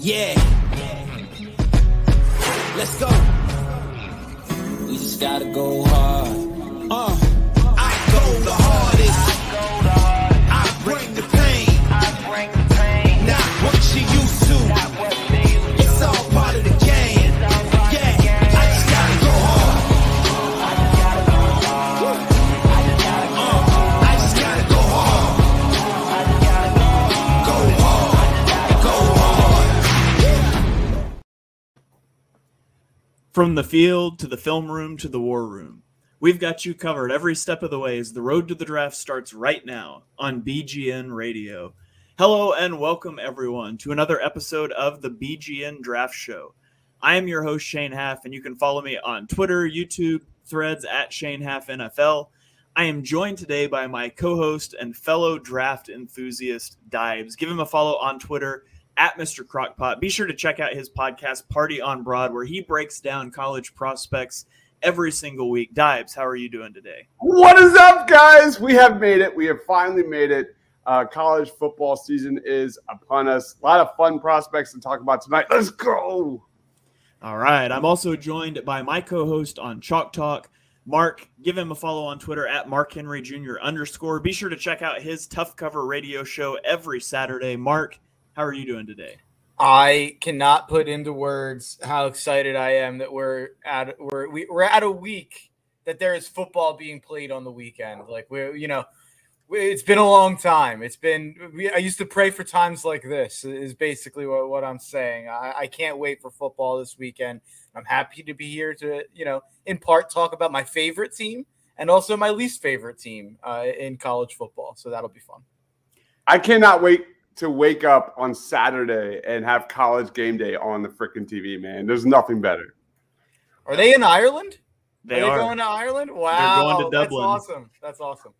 Yeah. Let's go. We just gotta go hard. I go the hardest. I bring the pain. Not what you used to. It's all part of the game. Yeah. I just gotta go hard. I just gotta go hard. Go hard. Go hard. From the field to the film room to the war room, we've got you covered every step of the way as the road to the draft starts right now on BGN Radio. Hello and welcome everyone to another episode of the BGN Draft Show. I am your host Shane Haff, and you can follow me on Twitter, YouTube, Threads at Shane Haff NFL. I am joined today by my co-host and fellow draft enthusiast Dibes. Give him a follow on Twitter at Mr. Crockpot. Be sure to check out his podcast, Party on Broad, where he breaks down college prospects every single week. Dibes, how are you doing today? What is up, guys? We have made it. We have finally made it. College football season is upon us. A lot of fun prospects to talk about tonight. Let's go. All right. I'm also joined by my co-host on Chalk Talk, Mark. Give him a follow on Twitter at MarkHenryJr_. Be sure to check out his Tough Cover radio show every Saturday. Mark, how are you doing today? I cannot put into words how excited I am that we're at a week that there is football being played on the weekend. Like it's been a long time. I used to pray for times like this is basically what I'm saying. I can't wait for football this weekend. I'm happy to be here to, in part talk about my favorite team and also my least favorite team in college football. So that'll be fun. I cannot wait to wake up on Saturday and have college game day on the freaking TV, man. There's nothing better. Are they in Ireland? They are going to Ireland? Wow. They're going to Dublin. That's awesome.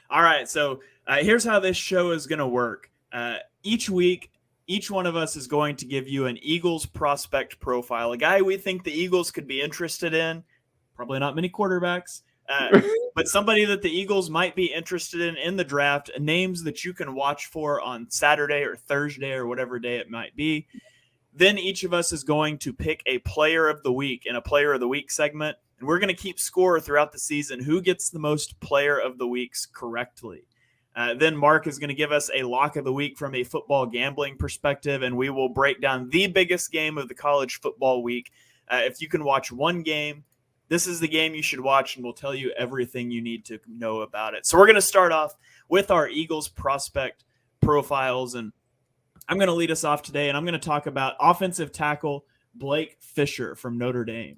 All right, so here's how this show is going to work. Each week, each one of us is going to give you an Eagles prospect profile, a guy we think the Eagles could be interested in. Probably not many quarterbacks, but somebody that the Eagles might be interested in the draft, names that you can watch for on Saturday or Thursday or whatever day it might be. Then each of us is going to pick a player of the week in a player of the week segment. And we're going to keep score throughout the season. Who gets the most player of the weeks correctly? Then Mark is going to give us a lock of the week from a football gambling perspective, and we will break down the biggest game of the college football week. If you can watch one game, this is the game you should watch, and we'll tell you everything you need to know about it. So we're going to start off with our Eagles prospect profiles, and I'm going to lead us off today, and I'm going to talk about offensive tackle Blake Fisher from Notre Dame.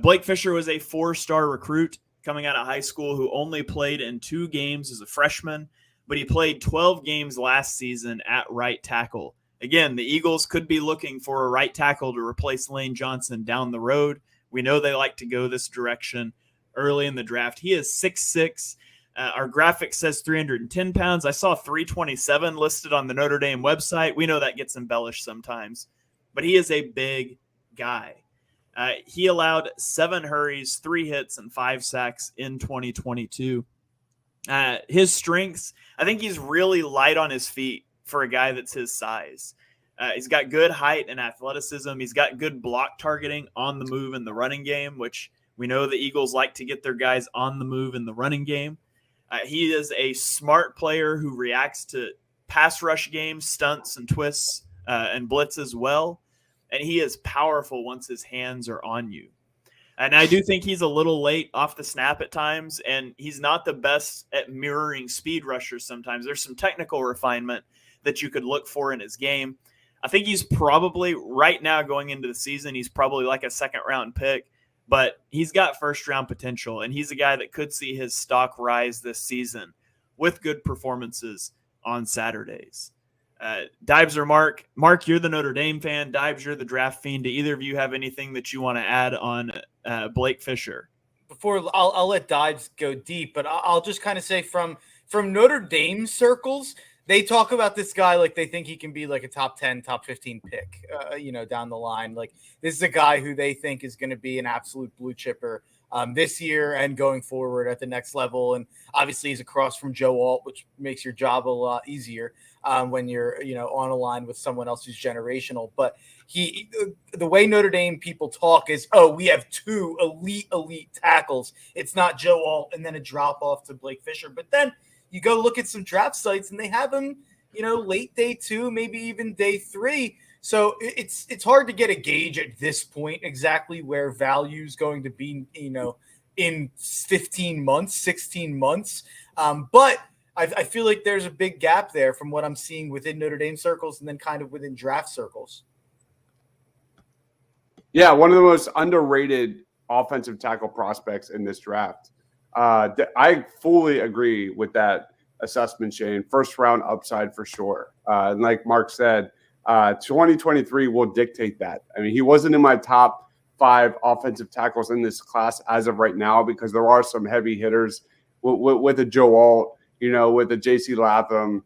Blake Fisher was a 4-star recruit coming out of high school who only played in 2 games as a freshman, but he played 12 games last season at right tackle. Again, the Eagles could be looking for a right tackle to replace Lane Johnson down the road. We know they like to go this direction early in the draft. He is 6'6". Our graphic says 310 pounds. I saw 327 listed on the Notre Dame website. We know that gets embellished sometimes, but he is a big guy. He allowed 7 hurries, 3 hits, and 5 sacks in 2022. His strengths, I think he's really light on his feet for a guy that's his size. He's got good height and athleticism. He's got good block targeting on the move in the running game, which we know the Eagles like to get their guys on the move in the running game. He is a smart player who reacts to pass rush games, stunts and twists, and blitz as well. And he is powerful once his hands are on you. And I do think he's a little late off the snap at times, and he's not the best at mirroring speed rushers sometimes. There's some technical refinement that you could look for in his game. I think he's probably, right now going into the season, he's probably like a second-round pick, but he's got first-round potential, and he's a guy that could see his stock rise this season with good performances on Saturdays. Dibes or Mark? Mark, you're the Notre Dame fan. Dibes, you're the draft fiend. Do either of you have anything that you want to add on Blake Fisher? Before I'll let Dibes go deep, but I'll just kind of say from Notre Dame circles, they talk about this guy like they think he can be like a top 10, top 15 pick, down the line. Like this is a guy who they think is going to be an absolute blue chipper this year and going forward at the next level. And obviously he's across from Joe Alt, which makes your job a lot easier when you're, on a line with someone else who's generational. But the way Notre Dame people talk is, oh, we have two elite tackles. It's not Joe Alt and then a drop off to Blake Fisher. But then you go look at some draft sites and they have him, late day 2, maybe even day 3. So it's hard to get a gauge at this point exactly where value is going to be, in 15 months, 16 months. But I feel like there's a big gap there from what I'm seeing within Notre Dame circles and then kind of within draft circles. Yeah, one of the most underrated offensive tackle prospects in this draft. I fully agree with that assessment, Shane. First round upside for sure. And like Mark said, 2023 will dictate that. I mean, he wasn't in my top 5 offensive tackles in this class as of right now because there are some heavy hitters with a Joe Alt, with a JC Latham,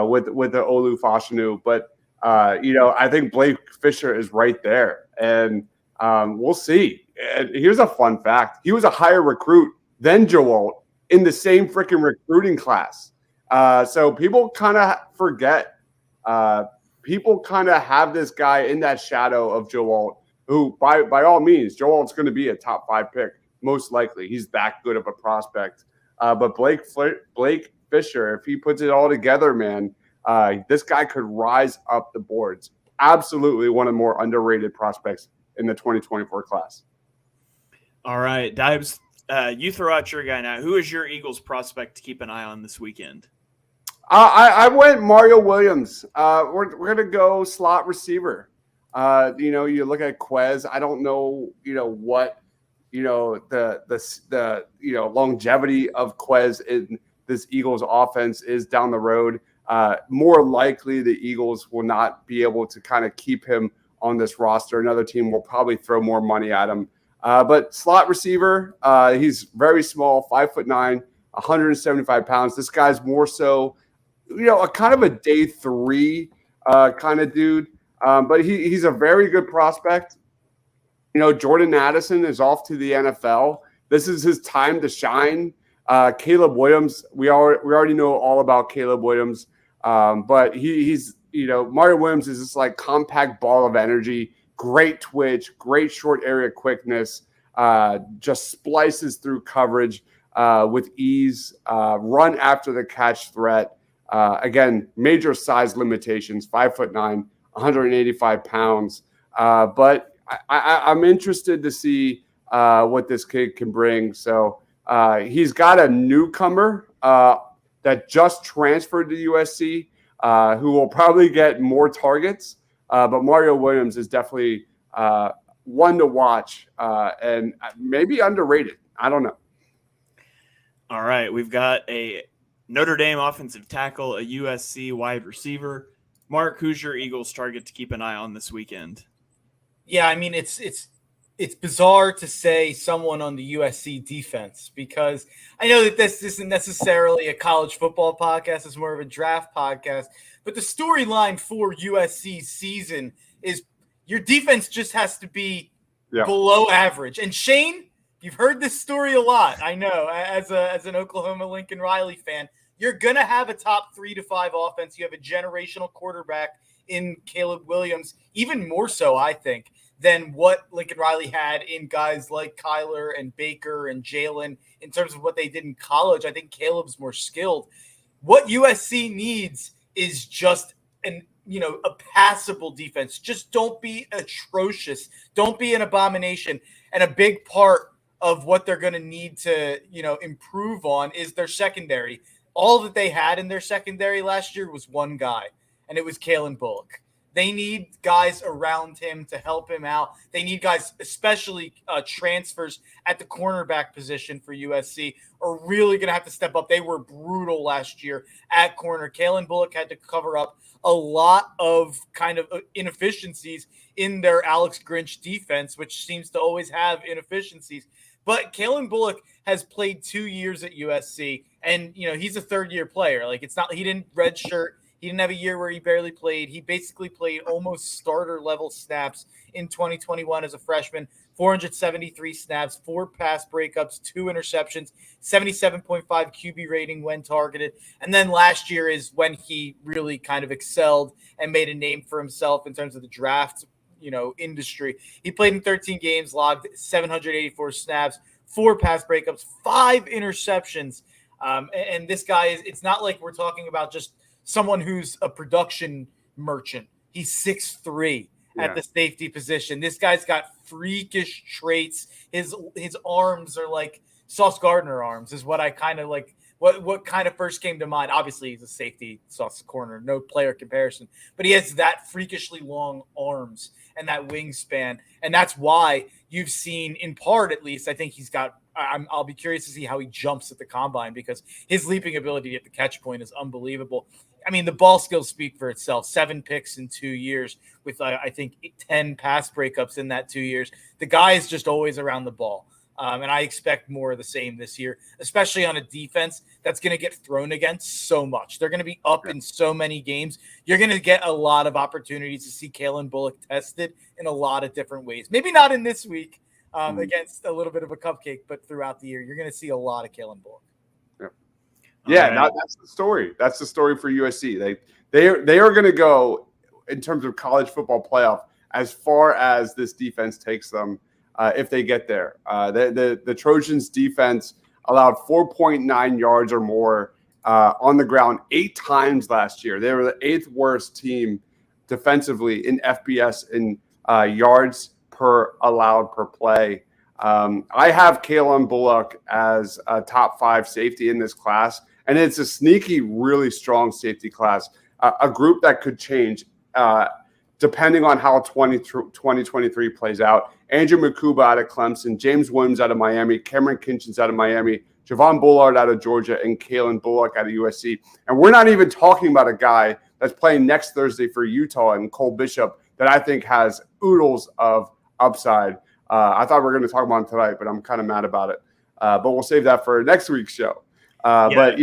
with the Olu Fashanu. But, I think Blake Fisher is right there. And we'll see. And here's a fun fact. He was a higher recruit than Joe Alt in the same freaking recruiting class. So people kind of forget. People kind of have this guy in that shadow of Joe Alt, who by all means, Joe Alt's going to be a top 5 pick, most likely. He's that good of a prospect. But Blake Fisher, if he puts it all together, man, this guy could rise up the boards. Absolutely one of the more underrated prospects in the 2024 class. All right, Dibes, you throw out your guy now. Who is your Eagles prospect to keep an eye on this weekend? I went Mario Williams. We're going to go slot receiver. You look at Quez. I don't know, what, the longevity of Quez in this Eagles offense is down the road. More likely the Eagles will not be able to kind of keep him on this roster. Another team will probably throw more money at him. But slot receiver, he's very small, 5'9", 175 pounds. This guy's more so, a kind of a day 3 kind of dude. But he's a very good prospect. Jordan Addison is off to the NFL. This is his time to shine. Caleb Williams, we already know all about Caleb Williams. But he's Mario Williams is this like compact ball of energy, great twitch, great short area quickness, just splices through coverage with ease, run after the catch threat. Again, major size limitations, 5'9", 185 pounds. But I'm interested to see what this kid can bring. So he's got a newcomer that just transferred to USC, who will probably get more targets. But Mario Williams is definitely one to watch and maybe underrated. I don't know. All right, we've got a Notre Dame offensive tackle, a USC wide receiver. Mark, who's your Eagles target to keep an eye on this weekend? Yeah, I mean, it's bizarre to say someone on the USC defense because I know that this isn't necessarily a college football podcast. It's more of a draft podcast. But the storyline for USC's season is your defense just has to be below average. And Shane, you've heard this story a lot. I know, as an Oklahoma Lincoln Riley fan, you're going to have a top 3 to 5 offense. You have a generational quarterback in Caleb Williams, even more so, I think, than what Lincoln Riley had in guys like Kyler and Baker and Jalen in terms of what they did in college. I think Caleb's more skilled. What USC needs is just a passable defense. Just don't be atrocious. Don't be an abomination. And a big part of what they're going to need to, improve on is their secondary. All that they had in their secondary last year was one guy, and it was Kalen Bullock. They need guys around him to help him out. They need guys, especially transfers at the cornerback position for USC, are really going to have to step up. They were brutal last year at corner. Kalen Bullock had to cover up a lot of kind of inefficiencies in their Alex Grinch defense, which seems to always have inefficiencies. But Kalen Bullock has played 2 years at USC, and he's a third-year player. Like he didn't redshirt. He didn't have a year where he barely played. He basically played almost starter-level snaps in 2021 as a freshman. 473 snaps, 4 pass breakups, 2 interceptions, 77.5 QB rating when targeted. And then last year is when he really kind of excelled and made a name for himself in terms of the draft, industry. He played in 13 games, logged 784 snaps, 4 pass breakups, 5 interceptions. And this guy it's not like we're talking about just someone who's a production merchant. He's 6'3" at the safety position. This guy's got freakish traits. His arms are like Sauce Gardner arms is what I kind of like. What kind of first came to mind? Obviously, he's a safety, Sauce corner, no player comparison. But he has that freakishly long arms and that wingspan. And that's why you've seen, in part at least, I think he's got – I'll be curious to see how he jumps at the combine because his leaping ability at the catch point is unbelievable. I mean, the ball skills speak for itself. 7 picks in 2 years with, I think, 10 pass breakups in that 2 years. The guy is just always around the ball. And I expect more of the same this year, especially on a defense that's going to get thrown against so much. They're going to be up in so many games. You're going to get a lot of opportunities to see Kalen Bullock tested in a lot of different ways. Maybe not in this week against a little bit of a cupcake, but throughout the year, you're going to see a lot of Kalen Bullock. Yeah, that's the story. That's the story for USC. They are going to go in terms of college football playoff as far as this defense takes them. If they get there, the Trojans defense allowed 4.9 yards or more on the ground 8 times last year. They were the 8th worst team defensively in FBS in yards per allowed per play. I have Kalen Bullock as a top 5 safety in this class, and it's a sneaky, really strong safety class, a group that could change depending on how 2023 plays out. Andrew Makuba out of Clemson, James Williams out of Miami, Cameron Kinchens out of Miami, Javon Bullard out of Georgia, and Kalen Bullock out of USC. And we're not even talking about a guy that's playing next Thursday for Utah and Cole Bishop that I think has oodles of upside. I thought we were going to talk about him tonight, but I'm kind of mad about it. But we'll save that for next week's show. But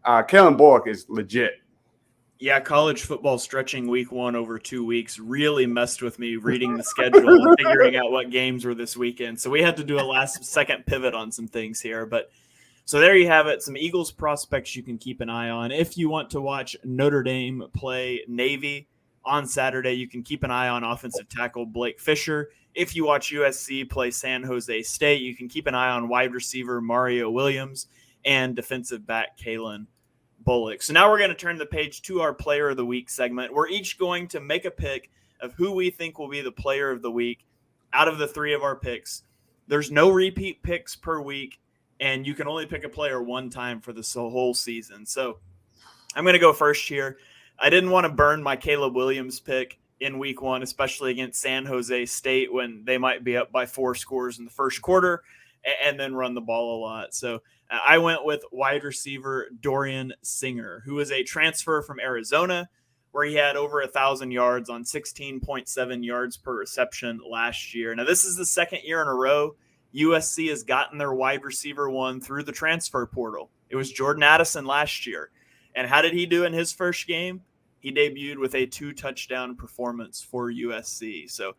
Kalen Bullock is legit. Yeah, college football stretching week 1 over 2 weeks really messed with me reading the schedule and figuring out what games were this weekend. So we had to do a last-second pivot on some things here. But so there you have it, some Eagles prospects you can keep an eye on. If you want to watch Notre Dame play Navy on Saturday, you can keep an eye on offensive tackle Blake Fisher. If you watch USC play San Jose State, you can keep an eye on wide receiver Mario Williams and defensive back Kalen Bullock. So now we're going to turn the page to our Player of the Week segment. We're each going to make a pick of who we think will be the Player of the Week out of the 3 of our picks. There's no repeat picks per week, and you can only pick a player one time for the whole season. So I'm going to go first here. I didn't want to burn my Caleb Williams pick in week 1, especially against San Jose State when they might be up by 4 scores in the first quarter and then run the ball a lot. So I went with wide receiver Dorian Singer, who is a transfer from Arizona, where he had over 1,000 yards on 16.7 yards per reception last year. Now, this is the second year in a row USC has gotten their wide receiver 1 through the transfer portal. It was Jordan Addison last year. And how did he do in his first game? He debuted with a 2-touchdown performance for USC. So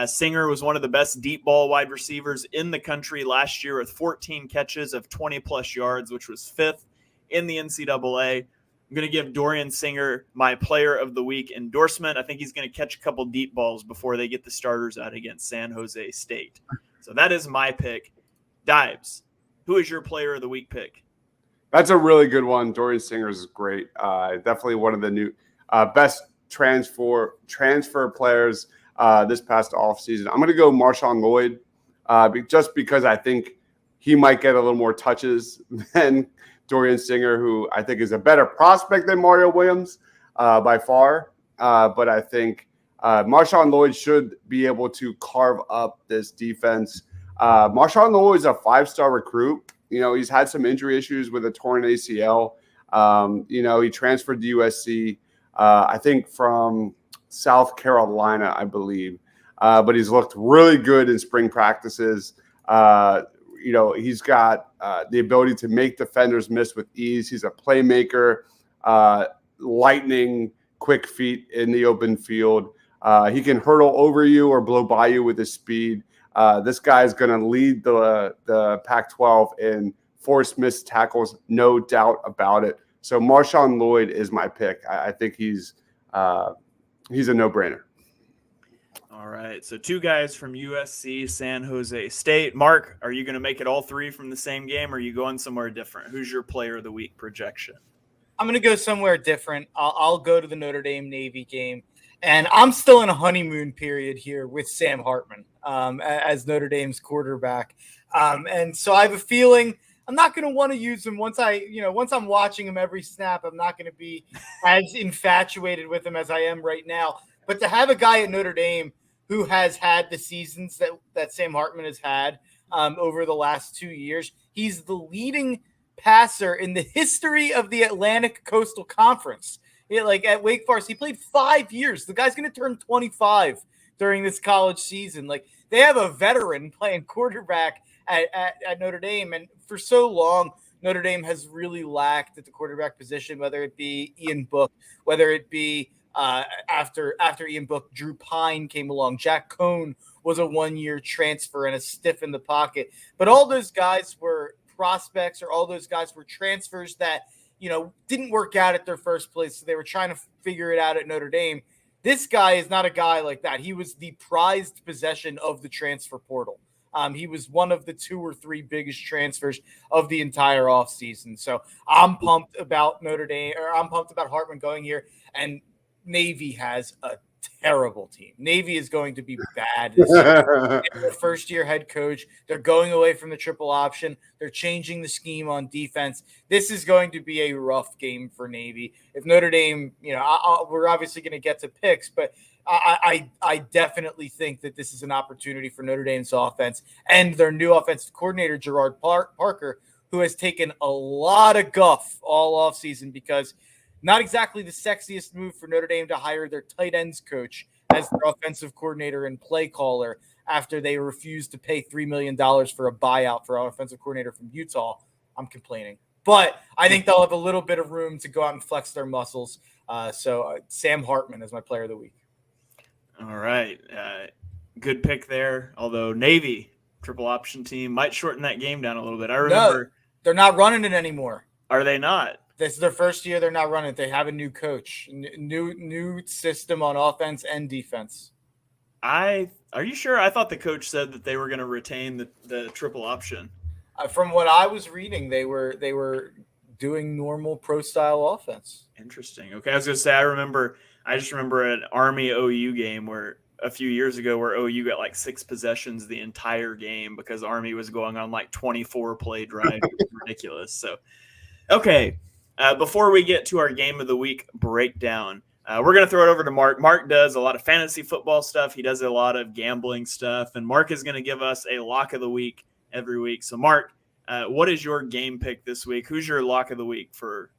Singer was one of the best deep ball wide receivers in the country last year with 14 catches of 20-plus yards, which was 5th in the NCAA. I'm going to give Dorian Singer my Player of the Week endorsement. I think he's going to catch a couple deep balls before they get the starters out against San Jose State. So that is my pick. Dives, who is your Player of the Week pick? That's a really good one. Dorian Singer is great. Definitely one of the new best transfer players this past offseason. I'm going to go Marshawn Lloyd just because I think he might get a little more touches than Dorian Singer, who I think is a better prospect than Mario Williams by far. But I think Marshawn Lloyd should be able to carve up this defense. Marshawn Lloyd is a 5-star recruit. You know, he's had some injury issues with a torn ACL. He transferred to USC, I think from South Carolina, I believe. But he's looked really good in spring practices. He's got the ability to make defenders miss with ease. He's a playmaker, lightning, quick feet in the open field. He can hurdle over you or blow by you with his speed. This guy is going to lead the Pac-12 in forced missed tackles, no doubt about it. So Marshawn Lloyd is my pick. I think he's a no-brainer. All right, so 2 guys from USC, San Jose State. Mark, are you going to make it all 3 from the same game, or are you going somewhere different? Who's your player of the week projection? I'm going to go somewhere different. I'll go to the Notre Dame Navy game. And I'm still in a honeymoon period here with Sam Hartman as Notre Dame's quarterback. And so I have a feeling I'm not going to want to use him once I'm watching him every snap. I'm not going to be as infatuated with him as I am right now. But to have a guy at Notre Dame who has had the seasons that Sam Hartman has had over the last 2 years, he's the leading passer in the history of the Atlantic Coastal Conference. Like at Wake Forest, he played 5 years. The guy's going to turn 25 during this college season. Like, they have a veteran playing quarterback at Notre Dame. And for so long, Notre Dame has really lacked at the quarterback position, whether it be Ian Book, whether it be after Ian Book, Drew Pine came along. Jack Cohn was a 1-year transfer and a stiff in the pocket. But all those guys were prospects, or all those guys were transfers that, didn't work out at their first place. So they were trying to figure it out at Notre Dame. This guy is not a guy like that. He was the prized possession of the transfer portal. He was one of the 2 or 3 biggest transfers of the entire offseason. So I'm pumped about Notre Dame, or I'm pumped about Hartman going here. And Navy has a terrible team. Navy is going to be bad this year. Their first-year head coach. They're going away from the triple option. They're changing the scheme on defense. This is going to be a rough game for Navy. If Notre Dame, we're obviously going to get to picks, but I definitely think that this is an opportunity for Notre Dame's offense and their new offensive coordinator, Gerard Parker, who has taken a lot of guff all offseason because not exactly the sexiest move for Notre Dame to hire their tight ends coach as their offensive coordinator and play caller after they refused to pay $3 million for a buyout for our offensive coordinator from Utah. I'm complaining. But I think they'll have a little bit of room to go out and flex their muscles. So Sam Hartman is my player of the week. All right. Good pick there. Although Navy, triple option team, might shorten that game down a little bit. I remember. No, they're not running it anymore. Are they not? This is their first year. They're not running it. They have a new coach, new system on offense and defense. Are you sure? I thought the coach said that they were going to retain the triple option. From what I was reading, they were doing normal pro style offense. Interesting. Okay, I was going to say I just remember an Army OU game where a few years ago where OU got like 6 possessions the entire game because Army was going on like 24 play drive. It was ridiculous. So, okay. Before we get to our game of the week breakdown, we're going to throw it over to Mark. Mark does a lot of fantasy football stuff. He does a lot of gambling stuff. And Mark is going to give us a lock of the week every week. So, Mark, what is your game pick this week? Who's your lock of the week for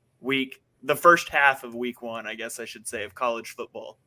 the first half of week 1, I guess I should say, of college football?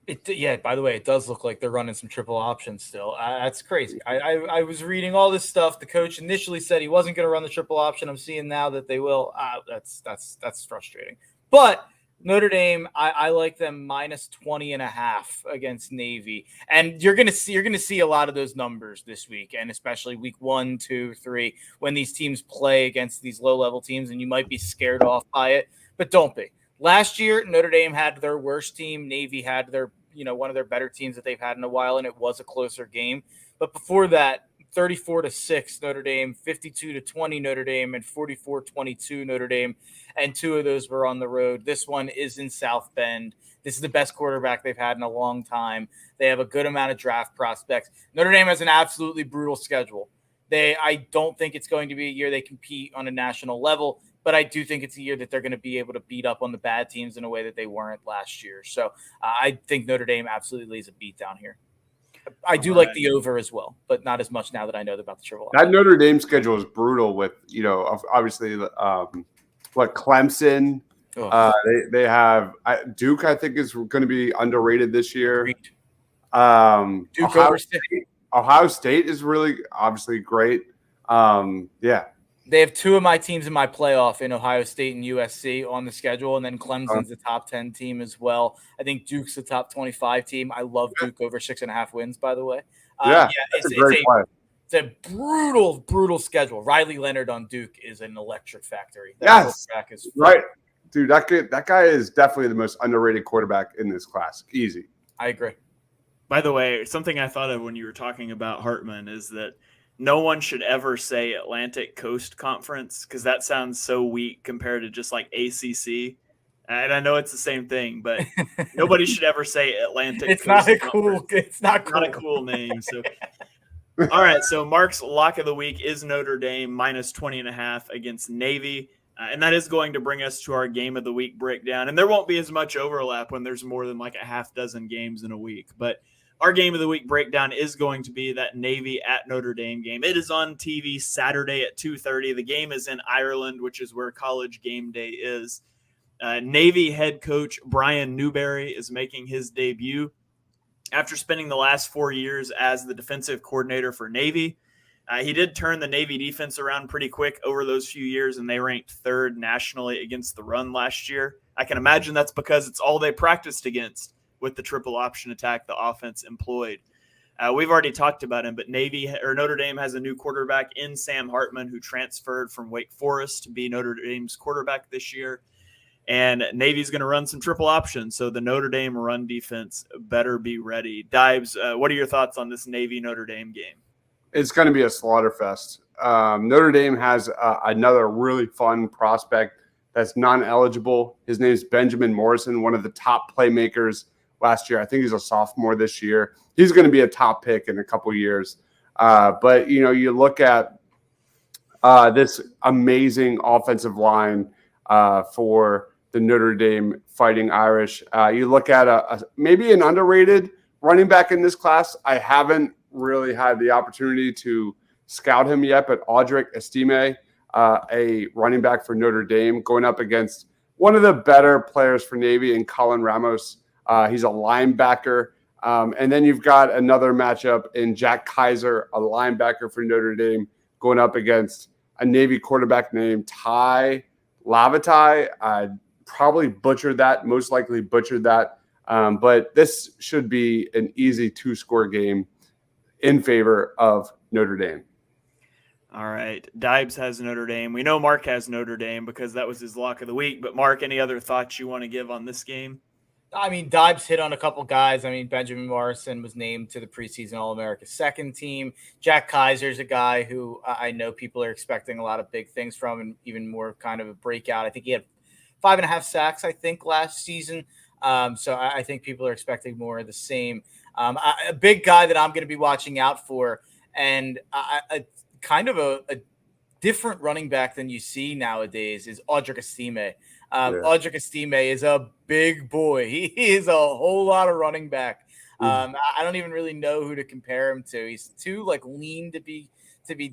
By the way, it does look like they're running some triple options still. That's crazy. I was reading all this stuff. The coach initially said he wasn't going to run the triple option. I'm seeing now that they will. That's frustrating. But Notre Dame, I like them minus 20.5 against Navy. And you're gonna see a lot of those numbers this week, and especially week 1, 2, 3, when these teams play against these low-level teams, and you might be scared off by it, but don't be. Last year, Notre Dame had their worst team. Navy had their, one of their better teams that they've had in a while, and it was a closer game. But before that, 34-6 Notre Dame, 52-20 Notre Dame, and 44-22 Notre Dame. And 2 of those were on the road. This one is in South Bend. This is the best quarterback they've had in a long time. They have a good amount of draft prospects. Notre Dame has an absolutely brutal schedule. I don't think it's going to be a year they compete on a national level, but I do think it's a year that they're going to be able to beat up on the bad teams in a way that they weren't last year. So I think Notre Dame absolutely lays a beat down here. I do like the over as well, but not as much now that I know about the triple. That Notre Dame schedule is brutal with, obviously Clemson. They have Duke, I think, is going to be underrated this year. Duke Ohio State is really obviously great. They have 2 of my teams in my playoff in Ohio State and USC on the schedule, and then Clemson's the top 10 team as well. I think Duke's the top 25 team. I love Duke over 6.5 wins, by the way. That's a great play. It's a brutal schedule. Riley Leonard on Duke is an electric factory. Yes, right, dude. That guy is definitely the most underrated quarterback in this class. Easy. I agree. By the way, something I thought of when you were talking about Hartman is that no one should ever say Atlantic Coast Conference because that sounds so weak compared to just like ACC. And I know it's the same thing, but nobody should ever say Atlantic It's Coast not a Conference. cool. It's not cool. Not a cool name. So, all right. So Mark's lock of the week is Notre Dame minus 20.5 against Navy. And that is going to bring us to our game of the week breakdown. And there won't be as much overlap when there's more than like a half dozen games in a week. But our game of the week breakdown is going to be that Navy at Notre Dame game. It is on TV Saturday at 2:30. The game is in Ireland, which is where College Game Day is. Navy head coach Brian Newberry is making his debut after spending the last 4 years as the defensive coordinator for Navy. He did turn the Navy defense around pretty quick over those few years, and they ranked third nationally against the run last year. I can imagine that's because it's all they practiced against with the triple option attack the offense employed. We've already talked about him, but Notre Dame has a new quarterback in Sam Hartman who transferred from Wake Forest to be Notre Dame's quarterback this year. And Navy's going to run some triple options, so the Notre Dame run defense better be ready. Dibes, what are your thoughts on this Navy-Notre Dame game? It's going to be a slaughterfest. Notre Dame has another really fun prospect that's non-eligible. His name is Benjamin Morrison, one of the top playmakers last year. I think he's a sophomore this year. He's going to be a top pick in a couple years. But, you look at this amazing offensive line for the Notre Dame Fighting Irish. You look at maybe an underrated running back in this class. I haven't really had the opportunity to scout him yet, but Audric Estime, a running back for Notre Dame, going up against one of the better players for Navy in Colin Ramos. He's a linebacker. And then you've got another matchup in Jack Kaiser, a linebacker for Notre Dame, going up against a Navy quarterback named Ty Lavatai. I probably butchered that, most likely butchered that. But this should be an easy 2-score game in favor of Notre Dame. All right. Dibes has Notre Dame. We know Mark has Notre Dame because that was his lock of the week. But Mark, any other thoughts you want to give on this game? I mean, Dibes hit on a couple guys. I mean, Benjamin Morrison was named to the preseason All-America second team. Jack Kaiser's a guy who I know people are expecting a lot of big things from and even more kind of a breakout. I think he had 5.5 sacks, I think, last season. So I think people are expecting more of the same. A big guy that I'm going to be watching out for, and kind of a different running back than you see nowadays is Audric Estime. Audric Estime is a big boy. He is a whole lot of running back. I don't even really know who to compare him to. He's too lean to be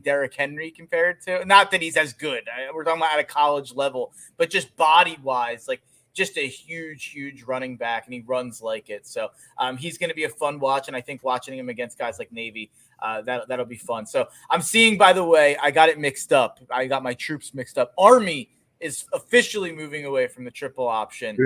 Derrick Henry compared to. Not that he's as good. We're talking about at a college level, but just body wise, just a huge running back, and he runs like it. So he's going to be a fun watch, and I think watching him against guys like Navy, that'll be fun. So I'm seeing, by the way, I got it mixed up. I got my troops mixed up. Army is officially moving away from the triple option.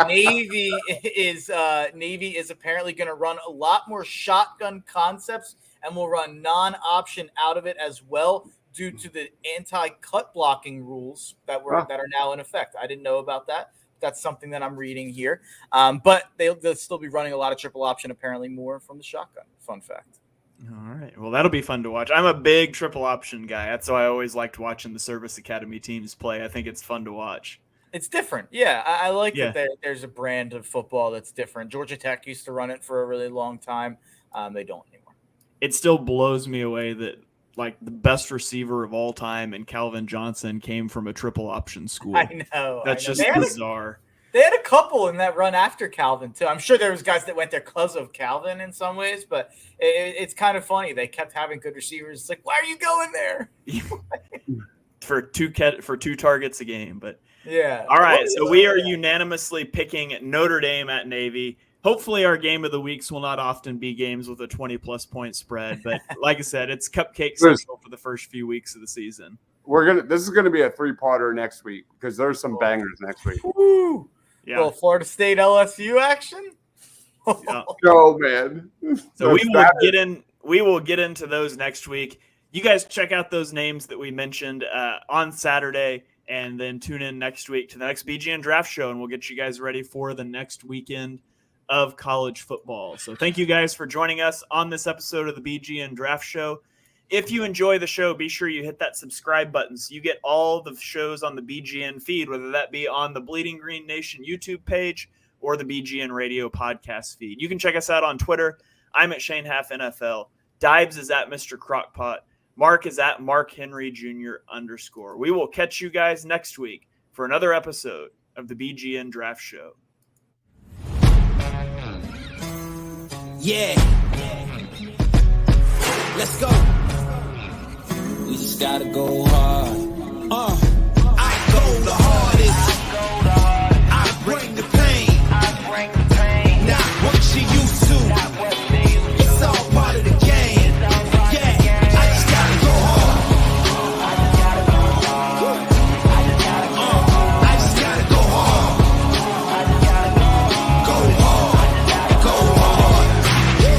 Navy is apparently going to run a lot more shotgun concepts and will run non-option out of it as well, due to the anti-cut blocking rules that are now in effect. I didn't know about that. That's something that I'm reading here. But they'll still be running a lot of triple option, apparently more from the shotgun. Fun fact. All right. Well, that'll be fun to watch. I'm a big triple option guy. That's why I always liked watching the Service Academy teams play. I think it's fun to watch. It's different. Yeah, I like that there's a brand of football that's different. Georgia Tech used to run it for a really long time. They don't anymore. It still blows me away that the best receiver of all time and Calvin Johnson came from a triple option school. I know. That's just bizarre. They had a couple in that run after Calvin, too. I'm sure there was guys that went there because of Calvin in some ways, but it's kind of funny. They kept having good receivers. It's like, why are you going there? for two targets a game. But yeah. All right, so we are unanimously picking Notre Dame at Navy. Hopefully our game of the weeks will not often be games with a 20-plus point spread. But like I said, it's cupcake central for the first few weeks of the season. This is gonna be a 3-parter next week because there's some bangers next week. Woo! Yeah. Well, Florida State LSU action. Yeah. Go, man. So we will get into those next week. You guys check out those names that we mentioned on Saturday, and then tune in next week to the next BGN Draft Show, and we'll get you guys ready for the next weekend of college football. So thank you guys for joining us on this episode of the BGN Draft Show. If you enjoy the show, be sure you hit that subscribe button so you get all the shows on the BGN feed, whether that be on the Bleeding Green Nation YouTube page or the BGN Radio podcast feed. You can check us out on Twitter. I'm at Shane Half NFL. Dibes is at Mr. Crockpot. Mark is at Mark Henry Jr. _ We will catch you guys next week for another episode of the BGN Draft Show. Yeah. Let's go. We just gotta go hard.